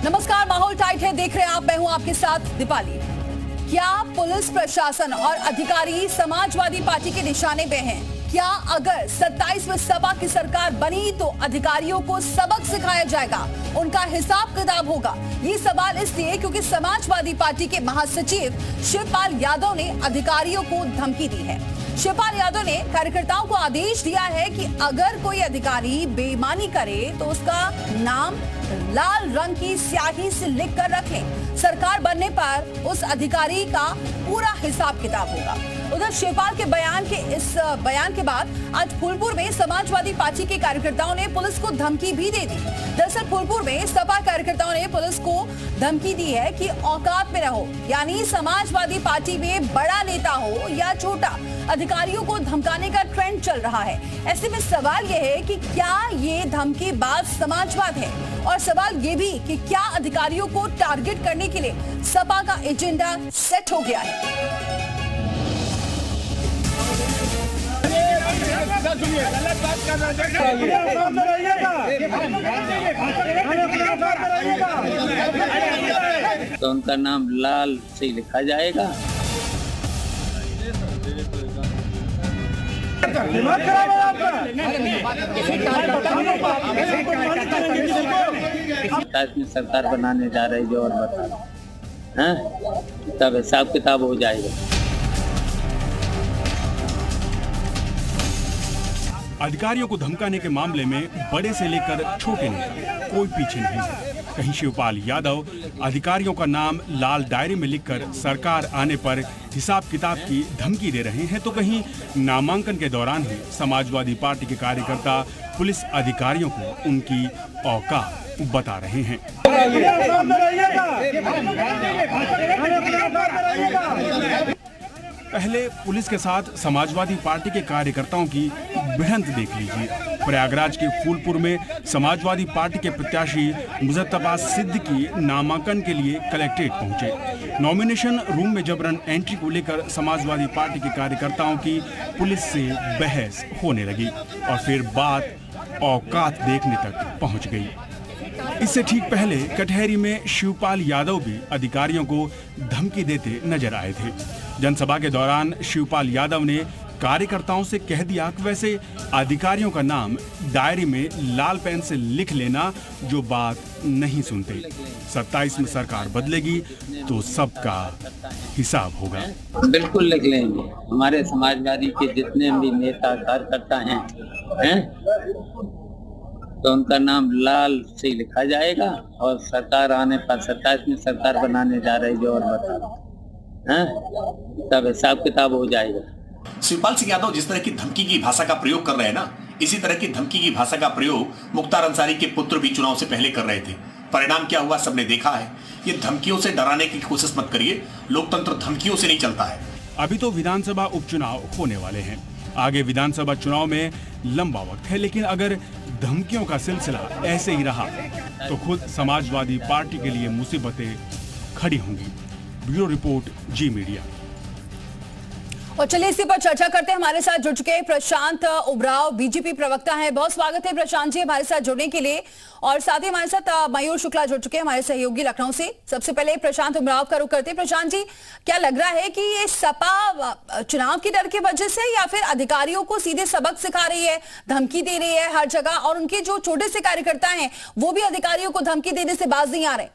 नमस्कार, माहौल टाइट है, देख रहे हैं आप, मैं हूं आपके साथ दीपाली। क्या पुलिस प्रशासन और अधिकारी समाजवादी पार्टी के निशाने पे हैं? क्या अगर 27 में सपा की सरकार बनी तो अधिकारियों को सबक सिखाया जाएगा, उनका हिसाब किताब होगा? ये सवाल इसलिए क्योंकि समाजवादी पार्टी के महासचिव शिवपाल यादव ने अधिकारियों को धमकी दी है। शिवपाल यादव ने कार्यकर्ताओं को आदेश दिया है कि अगर कोई अधिकारी बेईमानी करे तो उसका नाम लाल रंग की स्याही से लिखकर रख लें। सरकार बनने पर उस अधिकारी का पूरा हिसाब किताब होगा। उधर शिवपाल के बयान के बाद आज फूलपुर में समाजवादी पार्टी के कार्यकर्ताओं ने पुलिस को धमकी भी दे दी। दरअसल फूलपुर में सपा कार्यकर्ताओं ने पुलिस को धमकी दी है कि औकात में रहो, यानी समाजवादी पार्टी में बड़ा नेता हो या छोटा, अधिकारियों को धमकाने का ट्रेंड चल रहा है। ऐसे में सवाल यह है कि क्या ये धमकीबाज समाजवाद है, और सवाल ये भी कि क्या अधिकारियों को टारगेट करने के लिए सपा का एजेंडा सेट हो गया है? तो उनका नाम लाल से लिखा जाएगा। सरकार बनाने जा रही जो और बता हैं, तब हिसाब किताब हो जाएगा। अधिकारियों को धमकाने के मामले में बड़े से लेकर छोटे नेता कोई पीछे नहीं है। कहीं शिवपाल यादव अधिकारियों का नाम लाल डायरी में लिखकर सरकार आने पर हिसाब किताब की धमकी दे रहे हैं, तो कहीं नामांकन के दौरान ही समाजवादी पार्टी के कार्यकर्ता पुलिस अधिकारियों को उनकी औकात बता रहे हैं। पहले पुलिस के साथ समाजवादी पार्टी के कार्यकर्ताओं की भिड़ंत देख लीजिए। प्रयागराज के फूलपुर में समाजवादी पार्टी के प्रत्याशी मुजफ्फर सिद्दीकी नामांकन के लिए कलेक्ट्रेट पहुंचे। नॉमिनेशन रूम में जबरन एंट्री को लेकर समाजवादी पार्टी के कार्यकर्ताओं की पुलिस से बहस होने लगी और फिर बात औकात देखने तक पहुंच गई। इससे ठीक पहले कटहरी में शिवपाल यादव भी अधिकारियों को धमकी देते नजर आए थे। जनसभा के दौरान शिवपाल यादव ने कार्यकर्ताओं से कह दिया कि वैसे अधिकारियों का नाम डायरी में लाल पेन से लिख लेना जो बात नहीं सुनते। 27 में सरकार बदलेगी तो सबका हिसाब होगा। बिल्कुल लिख लेंगे। हमारे समाजवादी के जितने भी नेता कार्यकर्ता हैं तो उनका नाम लाल से लिखा जाएगा और सरकार आने पर 27 में सरकार बनाने जा रही जो और बता तब हिसाब किताब हो जाएगा। शिवपाल सिंह यादव जिस तरह की धमकी की भाषा का प्रयोग कर रहे हैं ना, इसी तरह की धमकी की भाषा का प्रयोग मुख्तार अंसारी के पुत्र भी चुनाव से पहले कर रहे थे। परिणाम क्या हुआ सबने देखा है। ये धमकियों से डराने की कोशिश मत करिए, लोकतंत्र धमकियों से नहीं चलता है। अभी तो विधानसभा उपचुनाव होने वाले हैं, आगे विधानसभा चुनाव में लंबा वक्त है, लेकिन अगर धमकियों का सिलसिला ऐसे ही रहा तो खुद समाजवादी पार्टी के लिए मुसीबतें खड़ी होंगी। ब्यूरो रिपोर्ट, जी मीडिया। और चलिए इसी पर चर्चा करते हैं। हमारे साथ जुड़ चुके हैं प्रशांत उबराव, बीजेपी प्रवक्ता हैं। बहुत स्वागत है प्रशांत जी हमारे साथ जुड़ने के लिए। और साथ ही हमारे साथ मयूर शुक्ला जुड़ चुके हैं, हमारे सहयोगी लखनऊ से। सबसे पहले प्रशांत उबराव का रुख करते हैं। प्रशांत जी, क्या लग रहा है कि ये सपा चुनाव की डर की वजह से या फिर अधिकारियों को सीधे सबक सिखा रही है, धमकी दे रही है हर जगह, और उनके जो छोटे से कार्यकर्ता हैं वो भी अधिकारियों को धमकी देने से बाज नहीं आ रहे?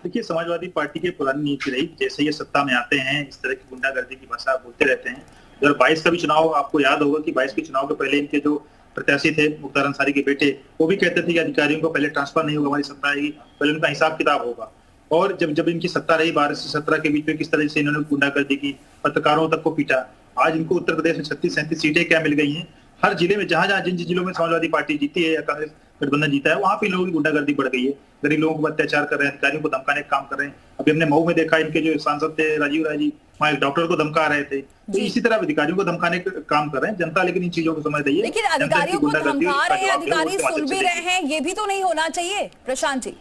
देखिए, समाजवादी पार्टी की पुरानी नीति रही, जैसे ये सत्ता में आते हैं इस तरह की गुंडागर्दी की भाषा बोलते रहते हैं। 2022 का भी चुनाव आपको याद होगा कि 22 के चुनाव के पहले इनके जो प्रत्याशी थे मुख्तार अंसारी के बेटे, वो भी कहते थे कि अधिकारियों को पहले ट्रांसफर नहीं होगा, हमारी सत्ता आएगी, पहले उनका हिसाब किताब होगा। और जब इनकी सत्ता रही 12 से 17 के बीच में किस तरह से इन्होंने गुंडागर्दी की, पत्रकारों तक को पीटा। आज इनको उत्तर प्रदेश में 36-37 सीटें क्या मिल गई हैं। हर जिले में जहां जिन जिलों में समाजवादी पार्टी जीती है या कांग्रेस गठबंधन जीता है, वहां पे लोगों की गुंडागर्दी बढ़ गई है। गरीब लोगों को अत्याचार कर रहे हैं, अधिकारियों को धमकाने का काम कर रहे हैं। अभी हमने मऊ में देखा, इनके जो सांसद थे राजीव राय जी, वहाँ एक डॉक्टर को धमका रहे थे। तो इसी तरह अधिकारियों को धमकाने का काम कर रहे हैं। जनता लेकिन इन चीजों को समझ रही है। लेकिन अधिकारियों को धमका रहे हैं, अधिकारी सुन भी रहे हैं, ये भी तो नहीं होना चाहिए प्रशांत जी।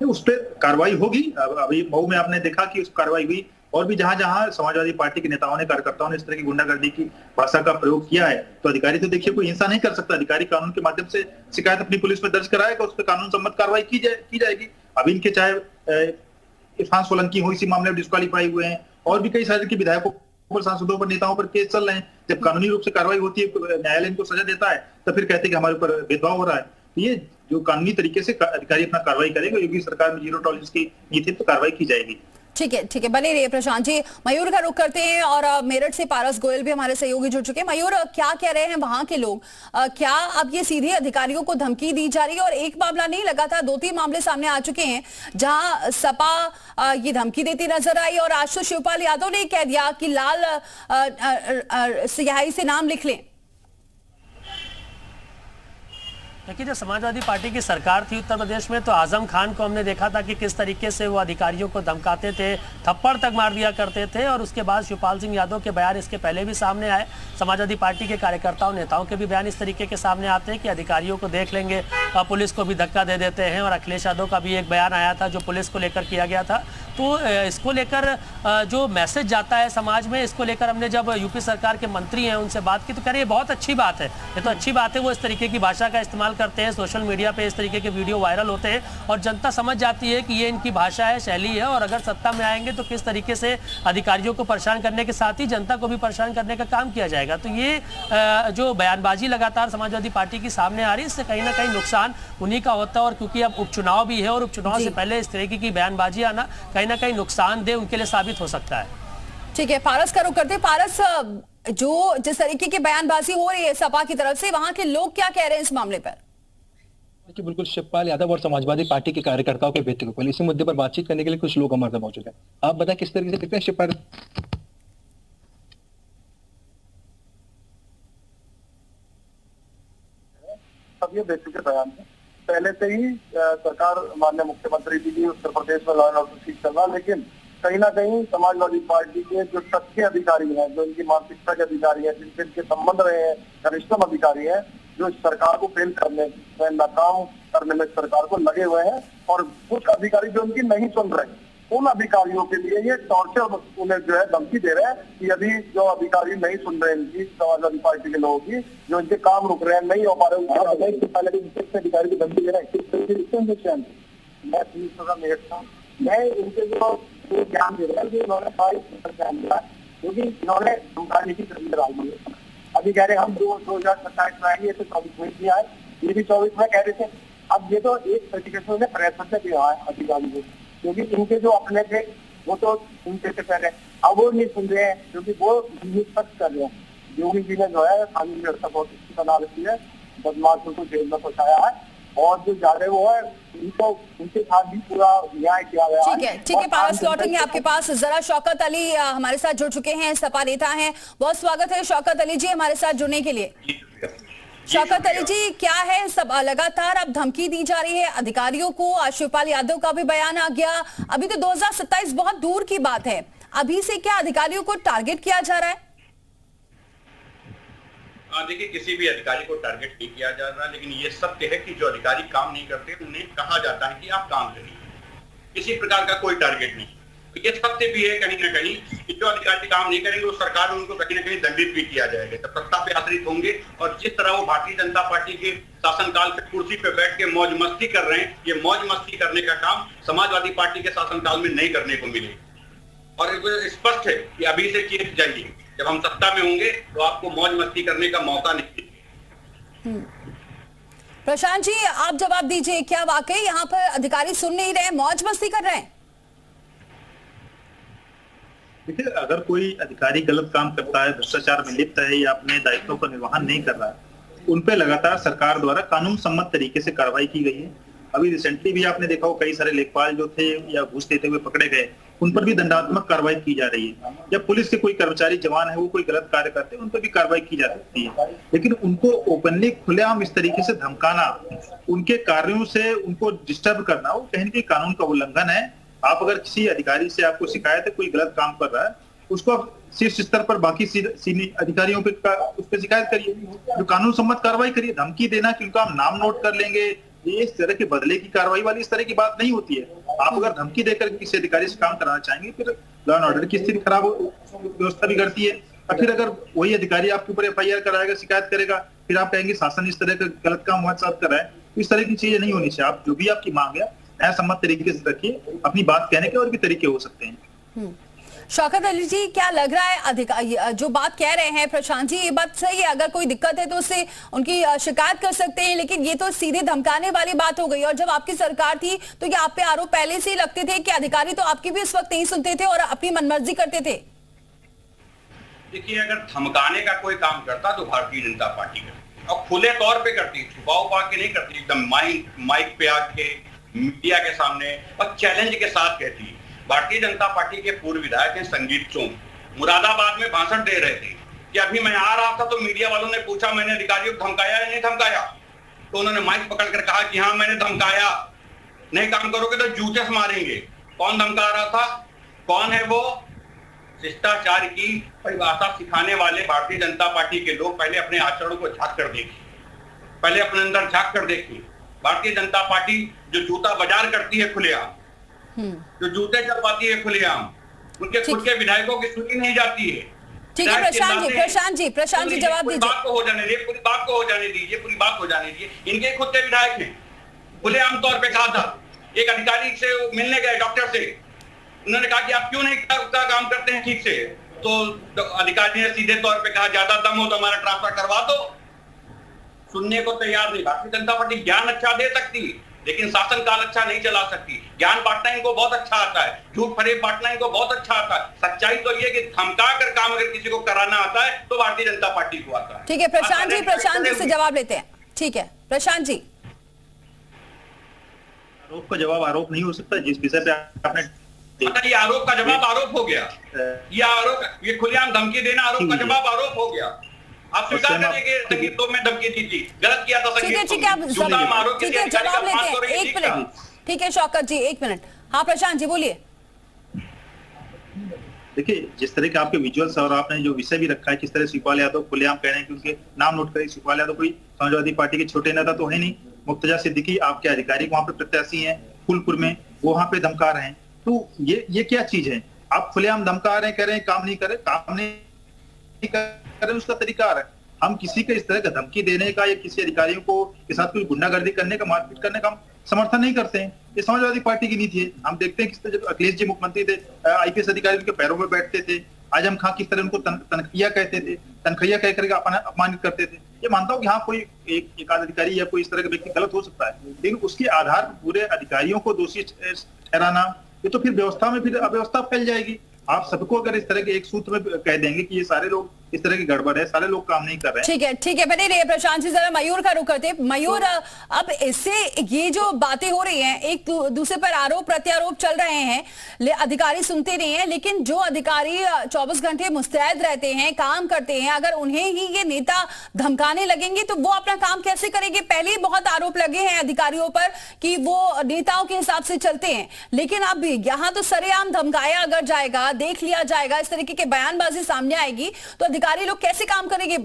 उस पर कार्रवाई होगी। अभी मऊ में आपने देखा कि उस कार्रवाई हुई और भी जहां जहां समाजवादी पार्टी के नेताओं ने, कार्यकर्ताओं ने इस तरह की गुंडागर्दी की भाषा का प्रयोग किया है, तो अधिकारी तो देखिए कोई हिंसा नहीं कर सकता। अधिकारी कानून के माध्यम से शिकायत अपनी पुलिस में दर्ज कराएगा, उस पर कानून सम्मत कार्रवाई की जाएगी। अब इनके चाहे इरफान सोलंकी हो इसी मामले में डिस्क्वालीफाई हुए हैं, और भी कई सारे के विधायकों पर, सांसदों पर, नेताओं पर केस चल रहे हैं। जब कानूनी रूप से कार्रवाई होती है, न्यायालय इनको सजा देता है, तो फिर कहते हैं कि हमारे ऊपर भेदभाव हो रहा है। ये जो कानूनी तरीके से अधिकारी अपना कार्रवाई करेगा, योगी सरकार में जीरो टॉलरेंस की नीति तो कार्रवाई की जाएगी। ठीक है, बने रहिए प्रशांत जी। मयूर का रुख करते हैं और मेरठ से पारस गोयल भी हमारे सहयोगी जुड़ चुके हैं। मयूर, क्या कह रहे हैं वहां के लोग? क्या अब ये सीधे अधिकारियों को धमकी दी जा रही है? और एक मामला नहीं, लगातार 2-3 मामले सामने आ चुके हैं जहां सपा ये धमकी देती नजर आई, और आज तो शिवपाल यादव ने कह दिया कि लाल स्याही से नाम लिख लें। देखिए, जब समाजवादी पार्टी की सरकार थी उत्तर प्रदेश में, तो आजम खान को हमने देखा था कि किस तरीके से वो अधिकारियों को धमकाते थे, थप्पड़ तक मार दिया करते थे। और उसके बाद शिवपाल सिंह यादव के बयान इसके पहले भी सामने आए। समाजवादी पार्टी के कार्यकर्ताओं नेताओं के भी बयान इस तरीके के सामने आते हैं कि अधिकारियों को देख लेंगे, पुलिस को भी धक्का दे देते हैं। और अखिलेश यादव का भी एक बयान आया था जो पुलिस को लेकर किया गया था। तो इसको लेकर जो मैसेज जाता है समाज में, इसको लेकर हमने जब यूपी सरकार के मंत्री हैं उनसे बात की, तो कह रहे ये बहुत अच्छी बात है, ये तो अच्छी बात है। वो इस तरीके की भाषा का इस्तेमाल करते हैं, सोशल मीडिया पे इस तरीके के वीडियो वायरल होते हैं, और जनता समझ जाती है कि ये इनकी भाषा है, शैली है। और अगर सत्ता में आएंगे तो किस तरीके से अधिकारियों को परेशान करने के साथ ही जनता को भी परेशान करने का काम किया जाएगा। तो ये जो बयानबाजी लगातार समाजवादी पार्टी की सामने आ रही है, इससे कहीं ना कहीं नुकसान उन्हीं का होता है। और क्योंकि अब उपचुनाव भी है, और उपचुनाव से पहले इस तरीके की बयानबाजी आना कहीं ना कहीं नुकसानदेह उनके लिए साबित हो सकता है। ठीक है, पारस का रुख करते हैं। पारस, जो जिस तरीके की बयानबाजी हो रही है सपा की तरफ से, वहां के लोग क्या कह रहे हैं इस मामले पर? देखिए, बिल्कुल शिवपाल यादव और समाजवादी पार्टी के कार्यकर्ताओं के बेहतर को इसी मुद्दे पर बातचीत करने के लिए कुछ लोग हमारे साथ मौजूद हैं। आप बताएं किस तरीके से देखते हैं शिवपाल? अब ये बेसिक बयान है, पहले से ही सरकार, माननीय मुख्यमंत्री जी भी उत्तर प्रदेश में लॉ एंड ऑर्डर ठीक चल रहा, लेकिन कहीं ना कहीं समाजवादी पार्टी के जो सच्चे अधिकारी हैं, जो इनकी मानसिकता के अधिकारी हैं, जिनसे इनके संबंध रहे हैं, घनिष्ठतम अधिकारी हैं, जो सरकार को फेल करने में, नाकाम करने में सरकार को लगे हुए हैं। और कुछ अधिकारी जो उनकी नहीं सुन रहे, उन अधिकारियों के लिए ये टॉर्चर, उन्हें जो है धमकी दे रहे हैं कि यदि जो अधिकारी नहीं सुन रहे इनकी, समाजवादी पार्टी के लोगों की, जो इनके काम रुक रहे हैं, नहीं हो पा रहे, अधिकारी की धमकी दे रहे हैं। मैं इनके जो ज्ञान दे रहे हैं, इन्होंने 22 ज्ञान दिया, क्योंकि इन्होंने धमकाने की तरीके डाली है। अभी कह रहे हम 2027 में आएंगे, तो 24 में भी आए, ये भी 24 में कह रहे थे। अब ये तो एक तरीके से उन्हें प्रेशर से किया है अधिकारी को, क्योंकि इनके जो अपने थे वो तो इनके से कह रहे हैं, अब वो नहीं सुन रहे हैं, क्योंकि वो सख्त कर रहे हैं। योगी जी ने जो है कानूनी व्यवस्था बहुत अच्छी बना रखी है, बदमाशों को जेल में पहुंचाया है, और जो जा रहे वो है उनको, उनके साथ भी पूरा न्याय किया गया है। ठीक है, पारस लौटेंगे आपके पास। जरा शौकत अली हमारे साथ जुड़ चुके हैं, सपा नेता हैं। बहुत स्वागत है शौकत अली जी हमारे साथ जुड़ने के लिए। शौकत अली जी, क्या है, सब लगातार अब धमकी दी जा रही है अधिकारियों को, आज शिवपाल यादव का भी बयान आ गया। अभी तो 2027 बहुत दूर की बात है, अभी से क्या अधिकारियों को टारगेट किया जा रहा है? देखिए, किसी भी अधिकारी को टारगेट नहीं किया जा रहा, लेकिन ये सत्य है कि जो अधिकारी काम नहीं करते उन्हें कहा जाता है कि आप काम करिए, किसी प्रकार का कोई टारगेट नहीं। ये सत्य भी है कहीं ना कहीं कि जो अधिकारी काम नहीं करेंगे, उस सरकार में उनको कहीं ना कहीं दंडित भी किया जाएगा, जब सत्ता पे आश्रित होंगे। और जिस तरह वो भारतीय जनता पार्टी के शासनकाल पे कुर्सी पे बैठ के मौज मस्ती कर रहे हैं, ये मौज मस्ती करने का काम समाजवादी पार्टी के शासनकाल में नहीं करने को मिले। और स्पष्ट है कि अभी से चेत जाइए, जब हम सत्ता में होंगे तो आपको मौज मस्ती करने का मौका नहीं। प्रशांत जी, आप जवाब दीजिए, क्या वाकई यहाँ पर अधिकारी सुन नहीं रहे, मौज मस्ती कर रहे हैं? देखिए, अगर कोई अधिकारी गलत काम करता है, भ्रष्टाचार में लिप्त है या अपने दायित्वों का निर्वहन नहीं कर रहा है, उन पे लगातार सरकार द्वारा कानून सम्मत तरीके से कार्रवाई की गई है। अभी रिसेंटली भी आपने देखा हो, कई सारे लेखपाल जो थे या घूस देते हुए पकड़े गए, उन पर भी दंडात्मक कार्रवाई की जा रही है। या पुलिस के कोई कर्मचारी जवान है, वो कोई गलत कार्य करते हैं, उन पर भी कार्रवाई की जा सकती है। लेकिन उनको ओपनली, खुलेआम इस तरीके से धमकाना, उनके कार्यों से उनको डिस्टर्ब करना, वो कहीं ना कहीं कानून का उल्लंघन है। आप अगर किसी अधिकारी से आपको शिकायत है कोई गलत काम कर रहा है, उसको आप शीर्ष स्तर पर बाकी सीनियर अधिकारियों पे उस पर शिकायत करिए, जो कानून सम्मत कार्रवाई करिए। धमकी देना कि उनका हम नाम नोट कर लेंगे, ये इस तरह के बदले की कार्रवाई वाली इस तरह की बात नहीं होती है। आप अगर धमकी देकर किसी अधिकारी से काम कराना चाहेंगे, फिर लॉ एंड ऑर्डर की स्थिति खराब व्यवस्था भी करती है। और फिर अगर वही अधिकारी आपके ऊपर FIR कराएगा, शिकायत करेगा, फिर आप कहेंगे शासन इस तरह का गलत काम हमारे साथ कर रहा है। इस तरह की चीजें नहीं होनी चाहिए। आप जो भी आपकी मांग है न्यायसम्मत तरीके से रखिए, अपनी बात कहने के और भी तरीके हो सकते हैं। शौकत अली जी, क्या लग रहा है जो बात कह रहे हैं प्रशांत जी, ये बात सही है? अगर कोई दिक्कत है तो उससे उनकी शिकायत कर सकते हैं, लेकिन ये तो सीधे धमकाने वाली बात हो गई। और जब आपकी सरकार थी तो ये आप पे आरोप पहले से ही लगते थे कि अधिकारी तो आपकी भी उस वक्त नहीं सुनते थे और अपनी मनमर्जी करते थे। देखिए, अगर धमकाने का कोई काम करता तो भारतीय जनता पार्टी करती, और खुले तौर पे करती, छुपा उपा के नहीं करती, एकदम माइक पे आके मीडिया के सामने और चैलेंज के साथ कहती। भारतीय जनता पार्टी के पूर्व विधायक हैं संगीत चौंग, मुरादाबाद में भाषण दे रहे थे कि अभी मैं आ रहा था तो मीडिया वालों ने पूछा मैंने अधिकारियों को धमकाया या नहीं धमकाया, तो उन्होंने माइक पकड़कर कहा कि हाँ मैंने धमकाया, नहीं काम करोगे तो जूते से मारेंगे। कौन धमका रहा था? कौन है वो? शिष्टाचार की परिभाषा सिखाने वाले भारतीय जनता पार्टी के लोग पहले अपने आचरण को झांक कर देखिए, पहले अपने अंदर झांक कर देखिए। भारतीय जनता पार्टी जो जूता बाजार करती है खुलेआम, जो जूते चलवाती है खुलेआम, उनके खुद के विधायकों की सुनी नहीं जाती है। ठीक है प्रशांत जी जवाब दीजिए। बात को हो जाने दीजिए, पूरी बात को हो जाने दीजिए, पूरी बात हो जाने दीजिए। इनके खुद के विधायक हैं, खुलेआम तौर पे कहा था। एक अधिकारी से मिलने गए, डॉक्टर से, उन्होंने कहा कि आप क्यों नहीं काम करते हैं ठीक से, तो अधिकारी ने सीधे तौर पे कहा ज्यादा दम हो तो हमारा ट्रांसफर करवा दो। सुनने को तैयार नहीं। भारतीय जनता पार्टी ज्ञान अच्छा दे सकती, लेकिन शासन काल अच्छा नहीं चला सकती। ज्ञान बांटना इनको बहुत अच्छा आता है, झूठ फरेब बांटना इनको बहुत अच्छा आता है। सच्चाई तो ये कि धमका कर काम अगर किसी को कराना आता है तो भारतीय जनता पार्टी को आता है। ठीक है प्रशांत जी से जवाब लेते हैं। ठीक है प्रशांत जी। आरोप का जवाब आरोप नहीं हो सकता। जिस विषय पे आपने ये आरोप का जवाब आरोप हो गया, ये खुलेआम धमकी देना आरोप का जवाब आरोप हो गया। आप स्वीकार करिए संगीत तो मैं धमकी दी थी, गलत किया था संगीत। ठीक है आप जवाब लेते हैं। 1 मिनट। ठीक है शौकत जी 1 मिनट। हाँ प्रशांत जी बोलिए। देखिए, जिस तरह के आपके विजुअल्स और आपने जो विषय भी रखा है, किस तरह शिवपाल यादव खुलेआम कह रहे हैं कि उनके नाम नोट करें। शिवपाल यादव कोई समाजवादी पार्टी के छोटे नेता तो है नहीं। मुर्तजा सिद्दीकी आपके अधिकारी वहां पे प्रत्याशी हैं फूलपुर में, वो वहां पे धमका रहे हैं। तो ये क्या चीज है? आप खुलेआम धमका रहे हैं, कह रहे हैं काम नहीं करे, काम नहीं करे, उसका तरीका है। हम किसी के इस तरह का धमकी देने का या किसी अधिकारियों को के साथ कोई गुंडागर्दी करने का, मारपीट करने का समर्थन नहीं करते हैं। ये समाजवादी पार्टी की नीति है। हम देखते हैं किस तरह जब अखिलेश जी मुख्यमंत्री थे, IPS अधिकारी उनके पैरों में बैठते थे। आजम खां किस तरह उनको तनखैया कहते थे, तनखैया कह करके अपमानित करते थे। ये मानता हूँ कि हाँ कोई एक आध अधिकारी या कोई इस तरह का व्यक्ति गलत हो सकता है, लेकिन उसके आधार पर पूरे अधिकारियों को दोषी ठहराना, ये तो फिर व्यवस्था में फिर अव्यवस्था फैल जाएगी। आप सबको अगर इस तरह के एक सूत्र में कह देंगे कि ये सारे लोग इस तरह की गड़बड़ है, सारे लोग काम नहीं कर रहे हैं। ठीक है बने रहिए प्रशांत जी। जरा मयूर का रुख करते। मयूर, अब इससे ये जो बातें हो रही हैं, एक दूसरे पर आरोप प्रत्यारोप चल रहे हैं, अधिकारी सुनते नहीं है, लेकिन जो अधिकारी 24 घंटे मुस्तैद रहते हैं, काम करते हैं, अगर उन्हें ही ये नेता धमकाने लगेंगे तो वो अपना काम कैसे करेंगे? पहले ही बहुत आरोप लगे हैं अधिकारियों पर कि वो नेताओं के हिसाब से चलते हैं, लेकिन अब यहाँ तो सरेआम धमकाया अगर जाएगा, देख लिया जाएगा, इस तरीके की बयानबाजी सामने आएगी तो अधिकारी लोग कैसे काम करेंगे?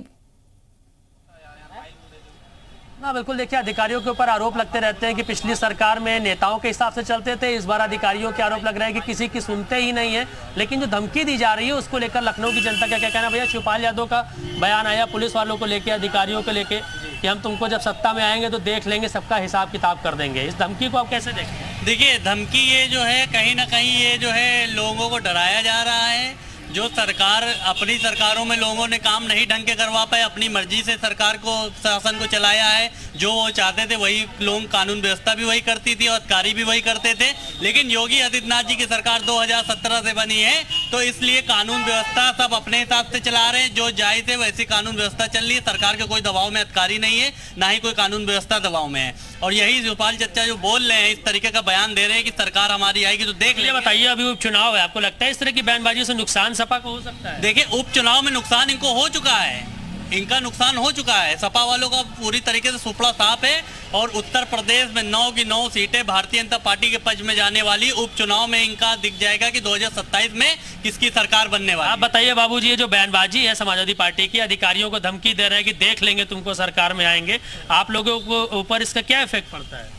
ना बिल्कुल, देखिए अधिकारियों के ऊपर आरोप लगते रहते हैं कि पिछली सरकार में नेताओं के हिसाब से चलते थे, इस बार अधिकारियों के आरोप लग रहे हैं कि किसी की सुनते ही नहीं है। लेकिन जो धमकी दी जा रही है उसको लेकर लखनऊ की जनता का क्या कहना? भैया शिवपाल यादव का बयान आया पुलिस वालों को लेकर, अधिकारियों को लेकर कि हम तुमको जब सत्ता में आएंगे तो देख लेंगे, सबका हिसाब किताब कर देंगे। इस धमकी को आप कैसे देखते हैं? देखिए, धमकी ये जो है कहीं ना कहीं ये जो है लोगों को डराया जा रहा है। जो सरकार, अपनी सरकारों में लोगों ने काम नहीं ढंग के करवा पाए, अपनी मर्जी से सरकार को, शासन को चलाया है। जो वो चाहते थे वही लोग, कानून व्यवस्था भी वही करती थी और अधिकारी भी वही करते थे। लेकिन योगी आदित्यनाथ जी की सरकार 2017 से बनी है, तो इसलिए कानून व्यवस्था सब अपने हिसाब से चला रहे हैं। जो जायज है वैसी कानून व्यवस्था चल रही है। सरकार के कोई दबाव में अधिकारी नहीं है, ना ही कोई कानून व्यवस्था दबाव में है। और यही शिवपाल चच्चा जो बोल रहे हैं, इस तरीके का बयान दे रहे हैं कि सरकार हमारी आएगी तो देख ले। बताइए, अभी उपचुनाव है, आपको लगता है इस तरह की बयानबाजी से नुकसान सपा को हो सकता है? देखिए, उपचुनाव में नुकसान इनको हो चुका है, इनका नुकसान हो चुका है। सपा वालों का पूरी तरीके से सुपड़ा साफ है। और उत्तर प्रदेश में 9 की 9 सीटें भारतीय जनता पार्टी के पक्ष में जाने वाली। उपचुनाव में इनका दिख जाएगा कि 2027 में किसकी सरकार बनने वाली। आप बताइए बाबूजी, ये जो बयानबाजी है समाजवादी पार्टी की, अधिकारियों को धमकी दे रहे हैं कि देख लेंगे तुमको सरकार में आएंगे, आप लोगों को ऊपर इसका क्या इफेक्ट पड़ता है?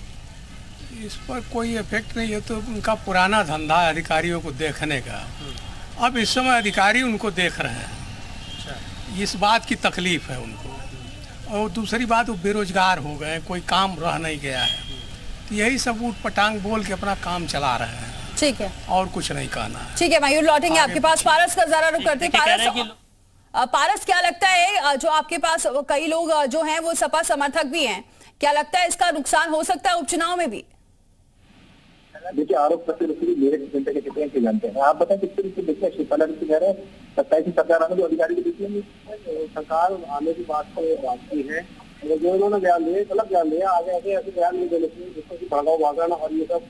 इस पर कोई इफेक्ट नहीं है, तो उनका पुराना धंधा है अधिकारियों को देखने का। अब इस समय अधिकारी उनको देख रहे हैं, इस बात की तकलीफ है उनको। और दूसरी बात, वो बेरोजगार हो गए, कोई काम रह नहीं गया है, तो यही सब ऊट पटांग बोल के अपना काम चला रहे हैं। ठीक है, और कुछ नहीं कहना है। ठीक है, मयूर लौटेंगे आपके पास। पारस का जरा रुक करते। पारस, क्या लगता है, जो आपके पास कई लोग जो हैं वो सपा समर्थक भी हैं, क्या लगता है इसका नुकसान हो सकता है उपचुनाव में भी? देखिए, आरोप प्रत्यारोप मेरे जनता के कितने के जानते हैं। आप बताएं किस तरीके से देखते हैं शिवपाल यादव कह रहे हैं 27 की सरकार आने जो अधिकारी को देखिए, सरकार आने की बात तो बाकी है, जो उन्होंने बयान दिए गलत बयान दिया, आगे आगे ऐसे बयान नहीं देने चाहिए जिसको कि भड़काऊ भाषण और ये सब।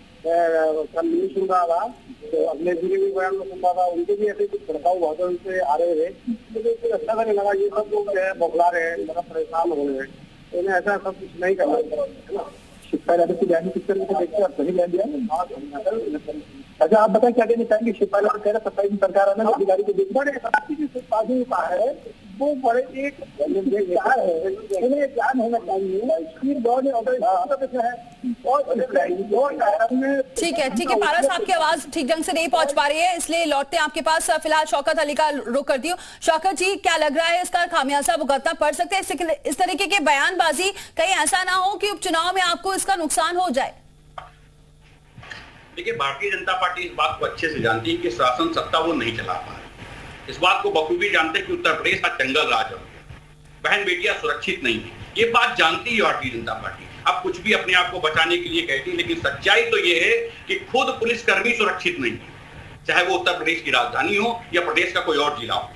कल न्यूज सुन रहा था, तो अगले जी भी बयान में सुन रहा था, उनके भी ऐसे कुछ भड़काऊ भाषण से आ रहे थे, तो अच्छा नहीं लगा। ये सब लोग जो है बौखला रहे हैं, मतलब परेशान हो रहे हैं, तो इन्हें ऐसा सब कुछ नहीं करना है ना। शिवपाल यादव की बयान किस तरीके से देखते हैं, आप सही बयान दिया। अच्छा, आप बताएं क्या कहना चाहेंगे? शिवपाल यादव कह रहे 27 की सरकार आने में अधिकारी को देख बड़े है, वो बड़े एक ज्ञान होना चाहिए। ठीक है पारस, आपकी आवाज ठीक ढंग से नहीं पहुंच पा रही है, इसलिए लौटते हैं आपके पास। फिलहाल शौकत अली का रुख करती हूँ। शौकत जी, क्या लग रहा है इसका खामियाजा भुगतना पड़ सकता है? इस तरीके के बयानबाजी कहीं ऐसा ना हो कि उपचुनाव में आपको इसका नुकसान हो जाए? देखिए, भारतीय जनता पार्टी इस बात को अच्छे से जानती है कि शासन सत्ता वो नहीं चला पा रही। इस बात को बखूबी जानते हैं कि उत्तर प्रदेश आज जंगल राज हो गया, बहन बेटियां सुरक्षित नहीं है, ये बात जानती है भारतीय जनता पार्टी। अब कुछ भी अपने आप को बचाने के लिए कहती है, लेकिन सच्चाई तो ये है कि खुद पुलिसकर्मी सुरक्षित नहीं है, चाहे वो उत्तर प्रदेश की राजधानी हो या प्रदेश का कोई और जिला हो।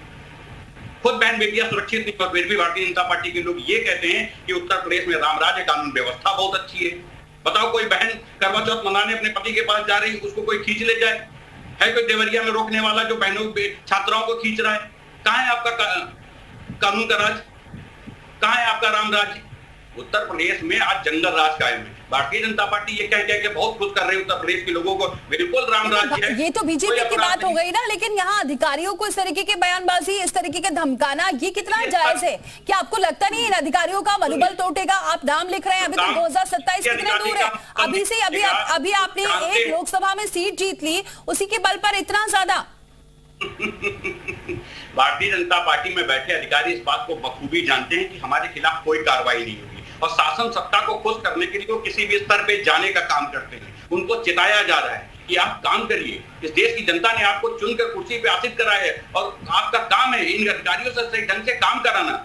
खुद बहन बेटियां सुरक्षित नहीं, फिर भी भारतीय जनता पार्टी के लोग ये कहते हैं कि उत्तर प्रदेश में राम राज्य कानून व्यवस्था बहुत अच्छी है। बताओ, कोई बहन करवा चौथ मनाने अपने पति के पास जा रही, उसको कोई खींच ले जाए? है कोई देवरिया में रोकने वाला जो बहनों छात्राओं को खींच रहा है? कहां है आपका कानून का राज? कहां है आपका राम राज्य? उत्तर प्रदेश में आज जंगल राज कायम है। भारतीय जनता पार्टी ये कह के बहुत खुश कर रही है उत्तर प्रदेश के लोगों को, बिल्कुल राम राज्य है। ये तो बीजेपी की बात हो गई ना, लेकिन यहाँ अधिकारियों को इस तरीके के बयानबाजी, इस तरीके के धमकाना, ये कितना जायज है? क्या आपको लगता नहीं इन अधिकारियों का मनोबल टूटेगा? आप नाम लिख रहे हैं, अभी तो 2027 कितने दूर है, अभी से अभी आपने एक लोकसभा में सीट जीत ली, उसी के बल पर इतना ज्यादा। भारतीय जनता पार्टी में बैठे अधिकारी इस बात को बखूबी जानते हैं कि हमारे खिलाफ कोई कार्रवाई नहीं होगी, और शासन सत्ता को खुश करने के लिए वो किसी भी स्तर पे जाने का काम करते हैं। उनको चिताया जा रहा है कि आप काम करिए, इस देश की जनता ने आपको चुनकर कुर्सी पे आसीन करा है, और आपका काम है इन अधिकारियों से सही ढंग से काम कराना।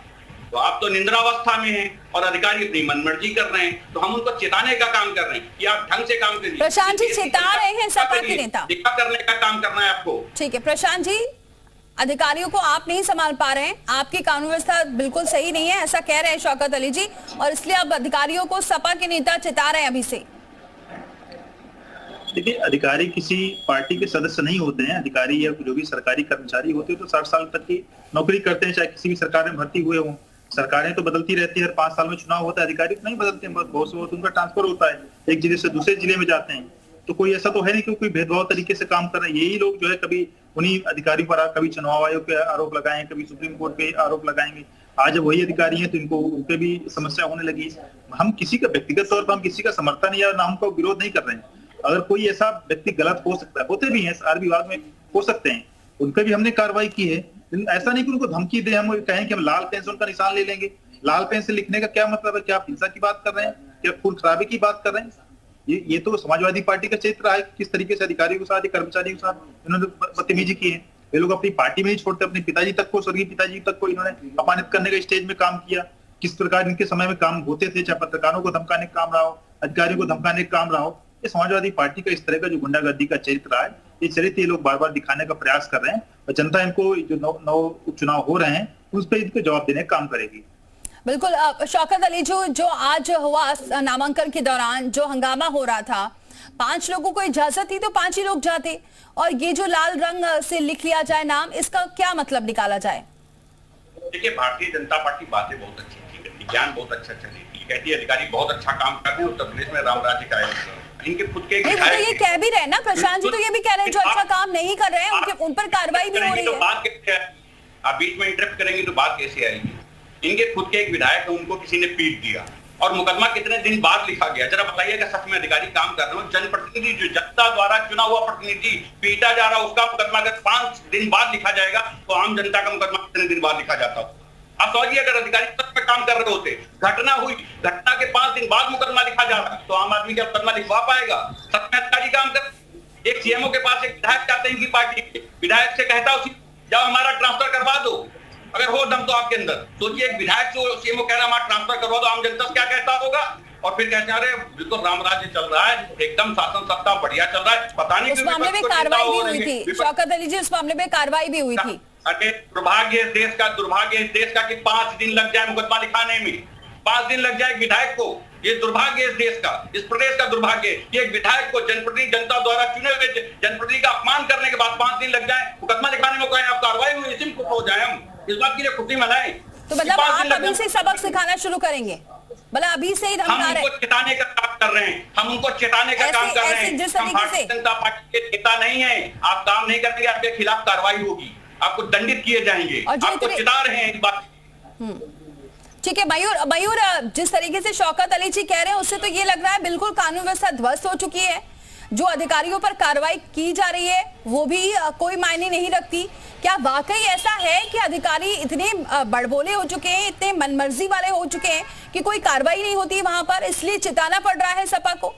तो आप तो निंद्रावस्था में हैं और अधिकारी अपनी मनमर्जी कर रहे हैं, तो हम उनको चिताने का काम कर रहे हैं कि आप ढंग से काम करिए। प्रशांत जी, चिता रहे हैं सपा के नेता, दिखा करने का काम करना है आपको। ठीक है प्रशांत जी, अधिकारियों को आप नहीं संभाल पा रहे हैं, आपकी कानून व्यवस्था बिल्कुल सही नहीं है, ऐसा कह रहे हैं शौकत अली जी, और इसलिए अब अधिकारियों को सपा के नेता चिता रहे हैं अभी से। देखिए, अधिकारी किसी पार्टी के सदस्य नहीं होते हैं। अधिकारी या जो भी सरकारी कर्मचारी होते हैं तो 60 साल तक की नौकरी करते हैं, चाहे किसी भी सरकार में भर्ती हुए हों। सरकारें तो बदलती रहती है, हर 5 साल में चुनाव होता है, अधिकारी तो नहीं बदलते हैं, बहुत से उनका ट्रांसफर होता है, एक जिले से दूसरे जिले में जाते हैं। तो कोई ऐसा तो है नहीं कि कोई भेदभाव तरीके से काम कर रहे हैं। यही लोग जो है कभी उन्हीं अधिकारियों पर कभी चुनाव आयोग पे आरोप लगाए, कभी सुप्रीम कोर्ट पे आरोप लगाएंगे। आज जब वही अधिकारी हैं तो इनको उनपे भी समस्या होने लगी। हम किसी का व्यक्तिगत तौर पर हम किसी का समर्थन या ना हमको विरोध नहीं कर रहे हैं। अगर कोई ऐसा व्यक्ति गलत हो सकता है, होते भी हैं, हर विभाग में हो सकते हैं, उनपे भी हमने कार्रवाई की है। ऐसा नहीं कि उनको धमकी दे, हम कहें कि हम लाल पेन से उनका निशान ले लेंगे। लाल पेन से लिखने का क्या मतलब है? क्या आप हिंसा की बात कर रहे हैं, क्या खून खराबे की बात कर रहे हैं? ये तो समाजवादी पार्टी का चरित्र है, किस तरीके से अधिकारियों के साथ, कर्मचारियों के साथ इन्होंने बदतमीजी की है। ये लोग अपनी पार्टी में नहीं छोड़ते, अपने पिताजी तक को, स्वर्गीय पिताजी तक को इन्होंने अपमानित करने का स्टेज में काम किया। किस प्रकार इनके समय में काम होते थे, चाहे पत्रकारों को धमकाने का काम रहा हो, अधिकारियों को धमकाने का काम रहा हो। ये समाजवादी पार्टी का इस तरह का जो गुंडागर्दी का चरित्र है, ये चरित्र ये लोग बार बार दिखाने का प्रयास कर रहे हैं, और जनता इनको जो नौ उपचुनाव हो रहे हैं उस पर इनको जवाब देने का काम करेगी। बिल्कुल शौकत अली, जो आज हुआ नामांकन के दौरान जो हंगामा हो रहा था, 5 लोगों को इजाजत थी तो 5 ही लोग जाते, और ये जो लाल रंग से लिख लिया जाए नाम, इसका क्या मतलब निकाला जाए? देखिए, भारतीय जनता पार्टी बातें बहुत अच्छी करती, ज्ञान बहुत अच्छा देती, कहती है अधिकारी बहुत अच्छा काम कर रहे हैं, उत्तर प्रदेश में राम राज्य कायम कर रहे हैं। इनके खुद के तो ये कह भी रहे ना प्रशांत जी, तो ये भी कह रहे हैं जो अच्छा काम नहीं कर रहे हैं उन पर कार्रवाई भी हो रही है। आप बीच में इंटरप्ट करेंगे तो बात कैसे आएगी? इनके खुद के एक विधायक है, उनको किसी ने पीट दिया, और मुकदमा कितने दिन बाद लिखा गया? जरा बताइएगा, सच में अधिकारी काम कर रहे हो? जनप्रतिनिधि, जो जनता द्वारा चुना हुआ प्रतिनिधि पीटा जा रहा है, उसका मुकदमा अगर 5 दिन बाद लिखा जाएगा तो आम जनता का मुकदमा कितने दिन बाद लिखा जाता हो? आप समझिए, अगर अधिकारी सच में काम कर रहे होते, घटना हुई, घटना के 5 दिन बाद मुकदमा लिखा जा रहा है, तो आम आदमी क्या मुकदमा लिखवा पाएगा? सच में अधिकारी काम कर। एक सीएमओ के पास एक विधायक जाते हैं इनकी पार्टी के, विधायक से कहता है जाओ हमारा ट्रांसफर करवा दो, अगर हो दम तो आपके अंदर। सोचिए, एक विधायक जो सीएमओ कह रहा है हमारा ट्रांसफर करवा दो, आम जनता क्या कहता होगा? और फिर कहते हैं अरे बिल्कुल राम राज्य चल रहा है, एकदम शासन सत्ता बढ़िया चल रहा है। पता नहीं उस मामले में कार्रवाई भी हुई थी शौकत अली जी, उस मामले में कार्रवाई भी हुई थी। अरे दुर्भाग्य इस देश का कि 5 दिन लग जाए मुकदमा लिखाने में, 5 दिन लग जाए विधायक को। ये दुर्भाग्य इस देश का, इस प्रदेश का दुर्भाग्य कि एक विधायक को जनप्रतिनिधि, जनता द्वारा चुने हुए जनप्रतिनिधि का अपमान करने के बाद 5 दिन लग जाए मुकदमा लिखाने में। कहें आप कार्रवाई हुई, इसी में खुश हो जाए, हम इस बात के लिए खुशी मनाएं। तो मतलब आप अभी से सबक सिखाना शुरू करेंगे? मतलब अभी से ही हम उनको चिताने का काम कर रहे हैं, हम उनको चिताने का काम कर रहे हैं। हम भारतीय जनता पार्टी के नेता नहीं है, आप काम नहीं करेंगे आपके खिलाफ कार्रवाई होगी, आपको दंडित किए जाएंगे, आपको चिता रहे हैं इस बात। ठीक है मयूर, जिस तरीके से शौकत अली जी कह रहे हैं उससे तो ये लग रहा है बिल्कुल कानून व्यवस्था ध्वस्त हो चुकी है। जो अधिकारियों पर कार्रवाई की जा रही है वो भी कोई मायने नहीं रखती। क्या वाकई ऐसा है कि अधिकारी इतने बड़बोले हो चुके हैं, इतने मनमर्जी वाले हो चुके हैं कि कोई कार्रवाई नहीं होती वहां पर, इसलिए चिताना पड़ रहा है सपा को?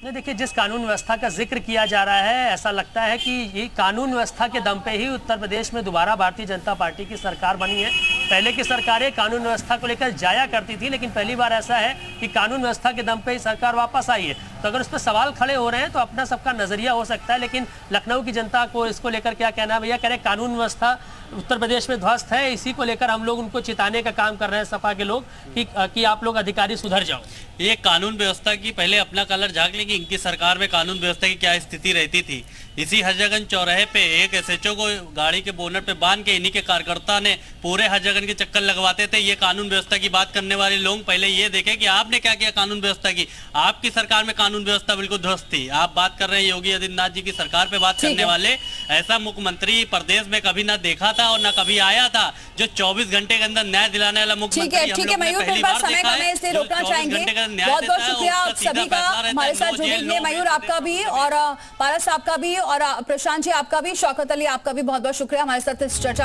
नहीं, देखिए, जिस कानून व्यवस्था का जिक्र किया जा रहा है, ऐसा लगता है कि ये कानून व्यवस्था के दम पे ही उत्तर प्रदेश में दोबारा भारतीय जनता पार्टी की सरकार बनी है। पहले की सरकारें कानून व्यवस्था को लेकर जाया करती थी, लेकिन पहली बार ऐसा है कि कानून व्यवस्था के दम पे ही सरकार वापस आई है। तो अगर उस पर सवाल खड़े हो रहे हैं तो अपना सबका नजरिया हो सकता है, लेकिन लखनऊ की जनता को इसको लेकर क्या कहना है? भैया कह रहे कानून व्यवस्था उत्तर प्रदेश में ध्वस्त है, इसी को लेकर हम लोग उनको चिताने का काम कर रहे हैं सपा के लोग कि आप लोग अधिकारी सुधर जाओ। ये कानून व्यवस्था की पहले अपना कलर झांक लें कि इनकी सरकार में कानून व्यवस्था की क्या स्थिति रहती थी। इसी हजरतगंज चौराहे पे एक एसएचओ को गाड़ी के बोनट पे बांध के इन्हीं के कार्यकर्ता ने पूरे हजरतगंज के चक्कर लगवाते थे। ये कानून व्यवस्था की बात करने वाले लोग पहले ये देखें कि आपने क्या किया कानून व्यवस्था की। आपकी सरकार में कानून व्यवस्था बिल्कुल ध्वस्त थी। आप बात कर रहे हैं योगी आदित्यनाथ जी की सरकार पे बात करने वाले, ऐसा मुख्यमंत्री प्रदेश में कभी ना देखा था और ना कभी आया था जो 24 घंटे के अंदर न्याय दिलाने वाला मुख्यमंत्री। ठीक है मयूर, फिर बार समय का मैं इसलिए रोकना चाहेंगे। बहुत बहुत शुक्रिया आप सभी का हमारे साथ जुड़ने के लिए। मयूर आपका भी, और पारस आपका भी, और प्रशांत जी आपका भी, शौकत अली आपका भी बहुत बहुत शुक्रिया हमारे साथ इस चर्चा